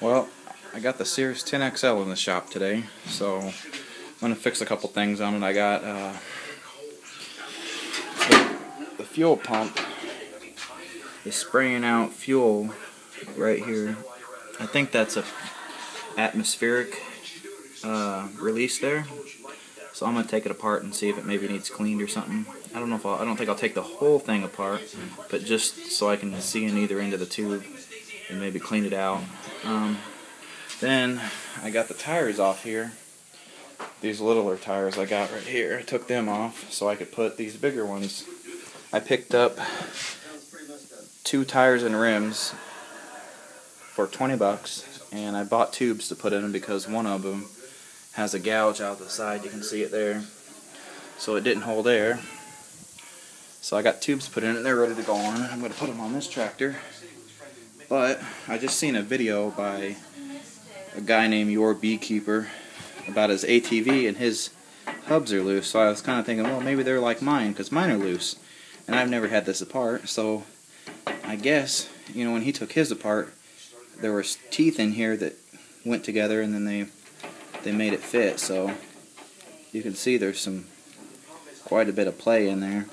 Well, I got the Sears 10xl in the shop today, so I'm going to fix a couple things on it. I got the fuel pump is spraying out fuel right here. I think that's a atmospheric release there. So I'm going to take it apart and see if it maybe needs cleaned or something. I don't think I'll take the whole thing apart, but just so I can see in either end of the tube and maybe clean it out. Then I got the tires off here. These littler tires I got right here. I took them off so I could put these bigger ones. I picked up 2 tires and rims for 20 bucks, and I bought tubes to put in them because one of them has a gouge out the side. You can see it there. So it didn't hold air. So I got tubes put in it and they're ready to go on. I'm going to put them on this tractor. But I just seen a video by a guy named Your Beekeeper about his ATV, and his hubs are loose. So I was kind of thinking, well, maybe they're like mine, because mine are loose. And I've never had this apart. So I guess, when he took his apart, there was teeth in here that went together, and then they made it fit. So you can see there's quite a bit of play in there,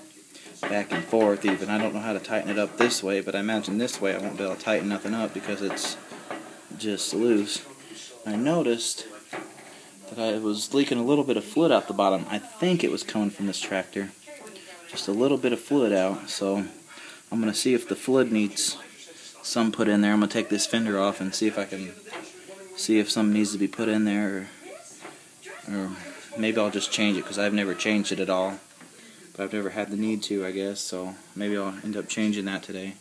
back and forth even. I don't know how to tighten it up this way, but I imagine this way I won't be able to tighten nothing up because it's just loose. I noticed that I was leaking a little bit of fluid out the bottom. I think it was coming from this tractor. Just a little bit of fluid out, so I'm going to see if the fluid needs some put in there. I'm going to take this fender off and see if I can see if some needs to be put in there, or maybe I'll just change it because I've never changed it at all. But I've never had the need to, I guess, so maybe I'll end up changing that today.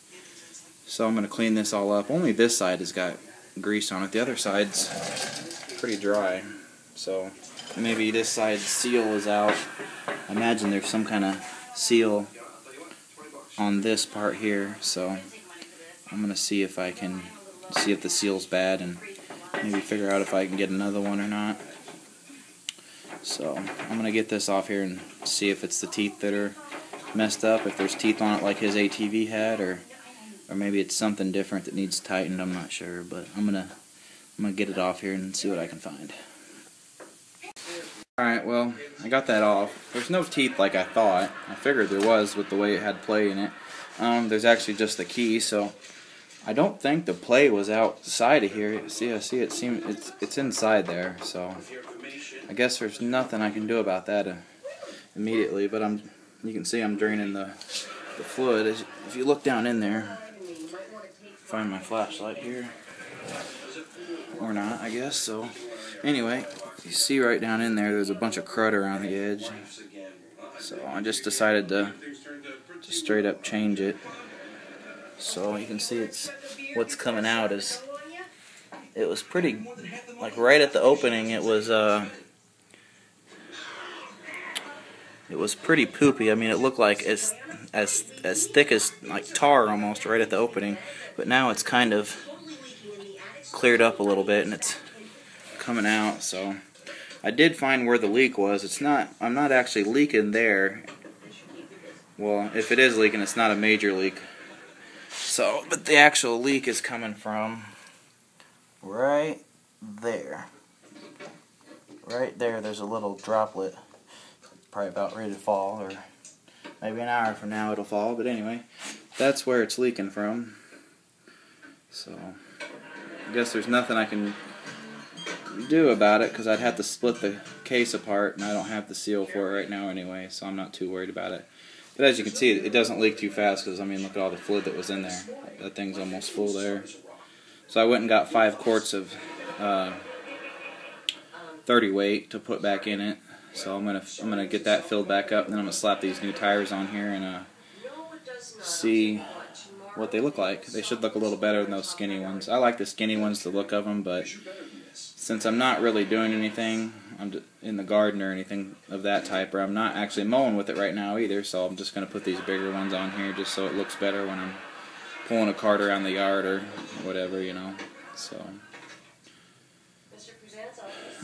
So I'm going to clean this all up. Only this side has got grease on it. The other side's pretty dry. So maybe this side's seal is out. I imagine there's some kind of seal on this part here. So I'm going to see if I can see if the seal's bad and maybe figure out if I can get another one or not. So I'm going to get this off here and see if it's the teeth that are messed up, if there's teeth on it like his ATV had, or maybe it's something different that needs tightened. I'm not sure, but I'm gonna get it off here and see what I can find. Alright, well, I got that off. There's no teeth like I thought. I figured there was with the way it had play in it. There's actually just the key, so I don't think the play was outside of here. See, it's inside there, so I guess there's nothing I can do about that immediately, but you can see I'm draining the fluid. If you look down in there, find my flashlight here, or not, I guess. So anyway, you see right down in there, there's a bunch of crud around the edge. So I just decided to straight up change it. So you can see what's coming out is, it was pretty, like right at the opening, it was pretty poopy. I mean, it looked like as thick as like tar almost right at the opening, but now it's kind of cleared up a little bit and it's coming out. So I did find where the leak was. I'm not actually leaking there. Well, if it is leaking, it's not a major leak. So, but the actual leak is coming from right there. Right there, there's a little droplet. Probably about ready to fall, or maybe an hour from now it'll fall, but anyway, that's where it's leaking from. So I guess there's nothing I can do about it, because I'd have to split the case apart, and I don't have the seal for it right now anyway, so I'm not too worried about it. But as you can see, it doesn't leak too fast, because I mean, look at all the fluid that was in there. That thing's almost full there. So I went and got 5 quarts of 30 weight to put back in it. So I'm gonna get that filled back up, and then I'm gonna slap these new tires on here and see what they look like. They should look a little better than those skinny ones. I like the skinny ones, the look of them, but since I'm not really doing anything in the garden or anything of that type, or I'm not actually mowing with it right now either, so I'm just gonna put these bigger ones on here just so it looks better when I'm pulling a cart around the yard or whatever, So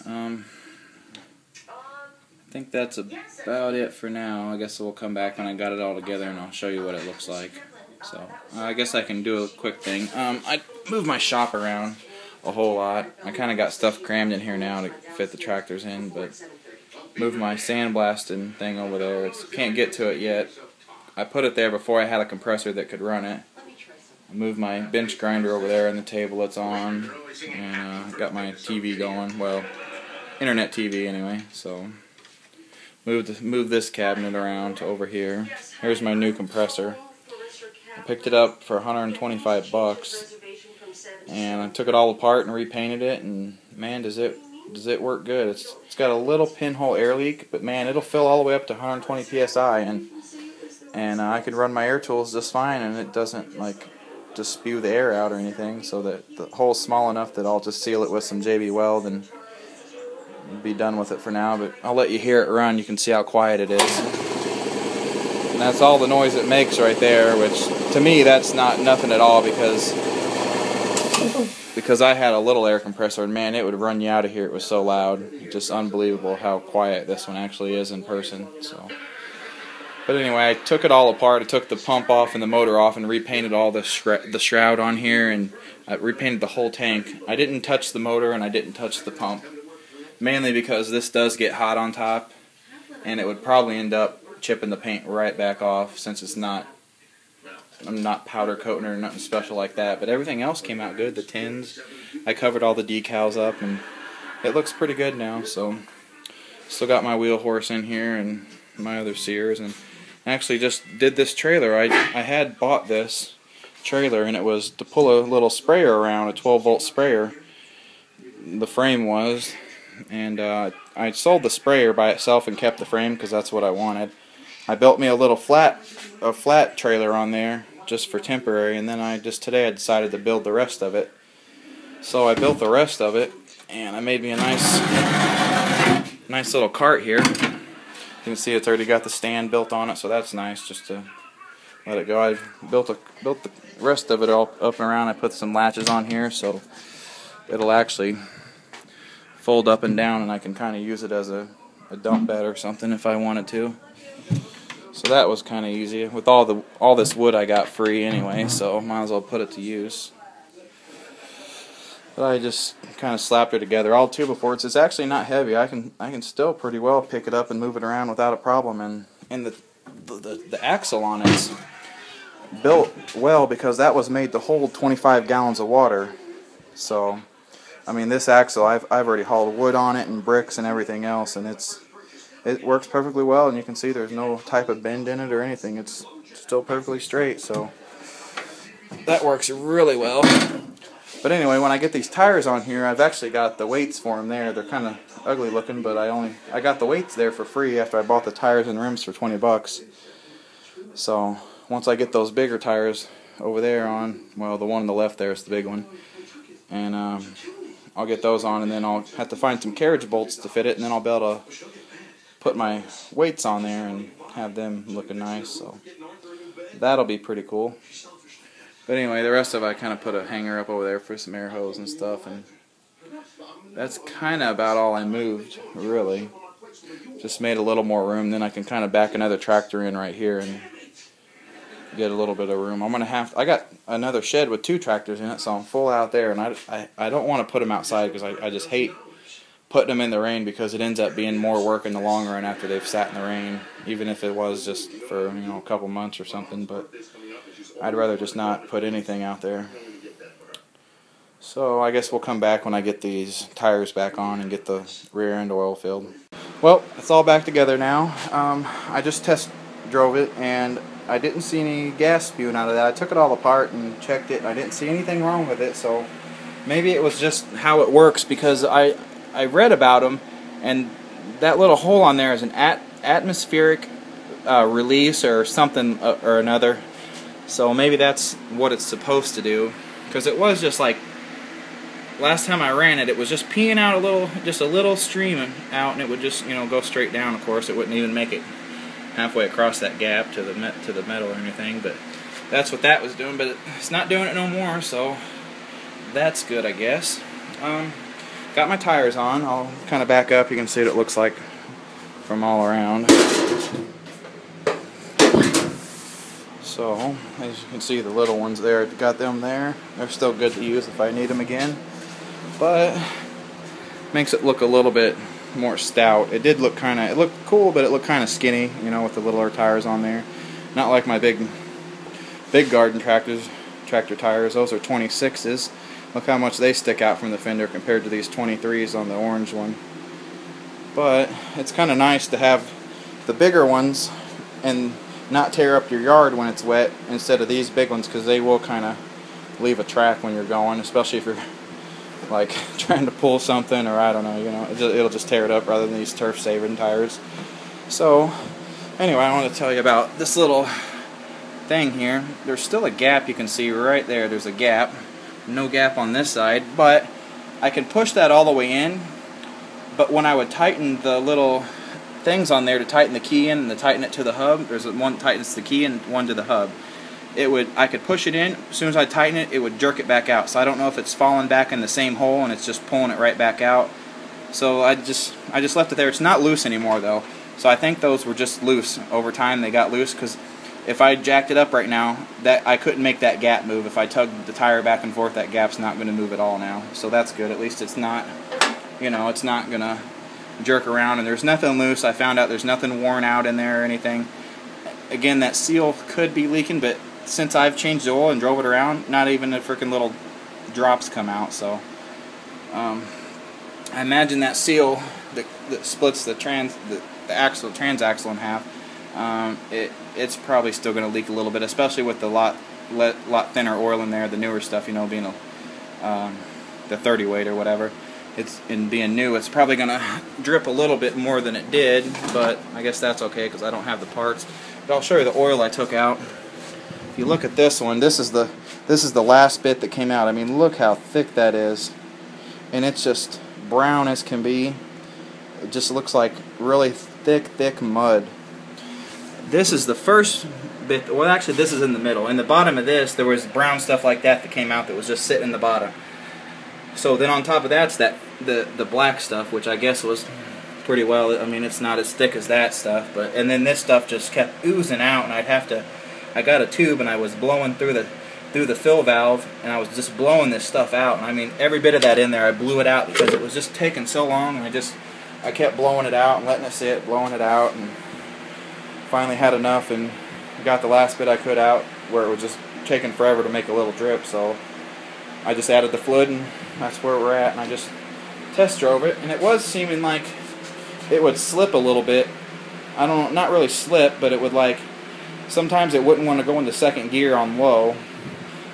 I think that's about it for now. I guess we'll come back when I got it all together and I'll show you what it looks like. So I guess I can do a quick thing. I moved my shop around a whole lot. I kind of got stuff crammed in here now to fit the tractors in, but moved my sandblasting thing over there. Can't get to it yet. I put it there before I had a compressor that could run it. I moved my bench grinder over there and the table it's on, and got my TV going. Well, internet TV anyway. So move this cabinet around to over here. Here's my new compressor. I picked it up for 125 bucks, and I took it all apart and repainted it, and man, does it work good. It's got a little pinhole air leak, but man, it'll fill all the way up to 120 psi, and I could run my air tools just fine, and it doesn't like just spew the air out or anything. So that the hole's small enough that I'll just seal it with some JB Weld and be done with it for now. But I'll let you hear it run. You can see how quiet it is, and that's all the noise it makes right there. Which to me, that's not nothing at all, because I had a little air compressor, and man, it would run you out of here. It was so loud. Just unbelievable how quiet this one actually is in person. So, but anyway, I took it all apart. I took the pump off and the motor off and repainted all the shroud on here, and I repainted the whole tank. I didn't touch the motor and I didn't touch the pump, mainly because this does get hot on top, and it would probably end up chipping the paint right back off, since I'm not powder coating or nothing special like that. But everything else came out good. The tins, I covered all the decals up, and it looks pretty good now. So still got my wheel horse in here and my other Sears, and actually just did this trailer. I had bought this trailer, and it was to pull a little sprayer around, a 12-volt sprayer, the frame was, and I sold the sprayer by itself and kept the frame because that's what I wanted. I built me a little flat trailer on there just for temporary, and then today I decided to build the rest of it. So I built the rest of it, and I made me a nice little cart here. You can see it's already got the stand built on it, so that's nice just to let it go. I built the rest of it all up and around. I put some latches on here so it'll actually fold up and down, and I can kind of use it as a dump bed or something if I wanted to. So that was kind of easy. With all this wood I got free anyway, so might as well put it to use. But I just kind of slapped it together. All 2x4s. It's actually not heavy. I can still pretty well pick it up and move it around without a problem. And the axle on it's built well, because that was made to hold 25 gallons of water. So I mean, this axle, I've already hauled wood on it and bricks and everything else, and it works perfectly well. And you can see there's no type of bend in it or anything. It's still perfectly straight. So that works really well. But anyway, when I get these tires on here, I've actually got the weights for them there. They're kind of ugly looking, but I got the weights there for free after I bought the tires and rims for 20 bucks. So once I get those bigger tires over there on, well, the one on the left there is the big one, and I'll get those on, and then I'll have to find some carriage bolts to fit it, and then I'll be able to put my weights on there and have them looking nice. So that'll be pretty cool. But anyway, the rest of it, I kind of put a hanger up over there for some air hose and stuff, and that's kind of about all I moved, really. Just made a little more room, then I can kind of back another tractor in right here and get a little bit of room. I got another shed with 2 tractors in it, so I'm full out there, and I don't want to put them outside because I just hate putting them in the rain, because it ends up being more work in the long run after they've sat in the rain, even if it was just for a couple months or something. But I'd rather just not put anything out there. So I guess we'll come back when I get these tires back on and get the rear end oil filled. Well, it's all back together now. I just test drove it, and I didn't see any gas spewing out of that. I took it all apart and checked it, and I didn't see anything wrong with it. So maybe it was just how it works, because I read about them, and that little hole on there is an atmospheric release or something or another. So maybe that's what it's supposed to do, because it was just like last time I ran it, it was just peeing out just a little stream out, and it would just go straight down. Of course, it wouldn't even make it halfway across that gap to the metal or anything. But that's what that was doing. But it's not doing it no more, so that's good, I guess. Got my tires on. I'll kind of back up. You can see what it looks like from all around. So, as you can see, the little ones there, got them there. They're still good to use if I need them again. but makes it look a little bit more stout. It did look kind of, it looked cool, but it looked kind of skinny, you know, with the littler tires on there. Not like my big garden tractor tires. Those are 26s. Look how much they stick out from the fender compared to these 23s on the orange one. But it's kind of nice to have the bigger ones and not tear up your yard when it's wet instead of these big ones, because they will kind of leave a track when you're going, especially if you're like trying to pull something, or I don't know, you know, it'll just tear it up rather than these turf saving tires. So anyway, I want to tell you about this little thing here. There's still a gap, you can see right there. There's a gap. No gap on this side, but I can push that all the way in. But when I would tighten the little things on there to tighten the key in and to tighten it to the hub, there's one that tightens the key and one to the hub. I could push it in. As soon as I tighten it, it would jerk it back out. So I don't know if it's falling back in the same hole and it's just pulling it right back out. So I just left it there. It's not loose anymore though. So I think those were just loose. Over time they got loose, because if I jacked it up right now, I couldn't make that gap move. If I tugged the tire back and forth, that gap's not going to move at all now. So that's good. At least it's not, you know, it's not going to jerk around. And there's nothing loose. I found out there's nothing worn out in there or anything. Again, that seal could be leaking, but since I've changed the oil and drove it around, not even the freaking little drops come out. So I imagine that seal that splits the transaxle in half, it's probably still going to leak a little bit, especially with the lot thinner oil in there, the newer stuff, you know, being the 30 weight or whatever. Being new, it's probably going to drip a little bit more than it did, but I guess that's okay because I don't have the parts. But I'll show you the oil I took out. If you look at this one, this is the last bit that came out. I mean, look how thick that is, and it's just brown as can be. It just looks like really thick mud. This is the first bit. Well, actually, this is in the middle. In the bottom of this, there was brown stuff like that came out that was just sitting in the bottom. So then on top of that's the black stuff, which I guess was pretty well. I mean, it's not as thick as that stuff, and then this stuff just kept oozing out, and I got a tube and I was blowing through the fill valve, and I was just blowing this stuff out. And I mean, every bit of that in there, I blew it out because it was just taking so long, and I kept blowing it out and letting it sit, blowing it out, and finally had enough and got the last bit I could out, where it was just taking forever to make a little drip. So I just added the fluid, and that's where we're at. And I just test drove it, and it was seeming like it would slip a little bit. Not really slip, but it would, like, sometimes it wouldn't want to go into second gear on low,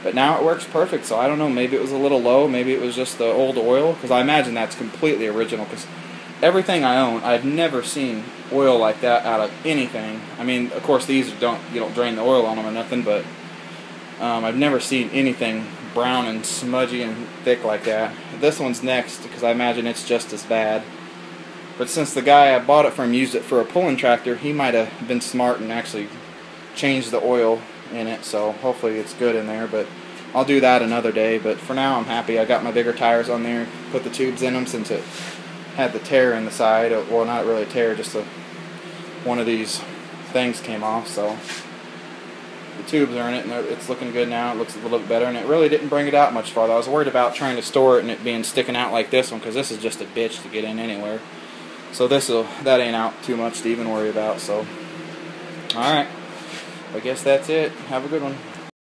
but now it works perfect. So I don't know, maybe it was a little low, maybe it was just the old oil, because I imagine that's completely original, because everything I own, I've never seen oil like that out of anything. I mean, of course these you don't drain the oil on them or nothing, but I've never seen anything brown and smudgy and thick like that. This one's next, because I imagine it's just as bad. But since the guy I bought it from used it for a pulling tractor, he might have been smart and actually changed the oil in it, so hopefully it's good in there. But I'll do that another day. But for now, I'm happy. I got my bigger tires on there, put the tubes in them since it had the tear in the side. Well, not really a tear, just one of these things came off. So the tubes are in it, and it's looking good now. It looks a little bit better, and it really didn't bring it out much farther. I was worried about trying to store it and it sticking out like this one, because this is just a bitch to get in anywhere. So that ain't out too much to even worry about. So, alright, I guess that's it. Have a good one.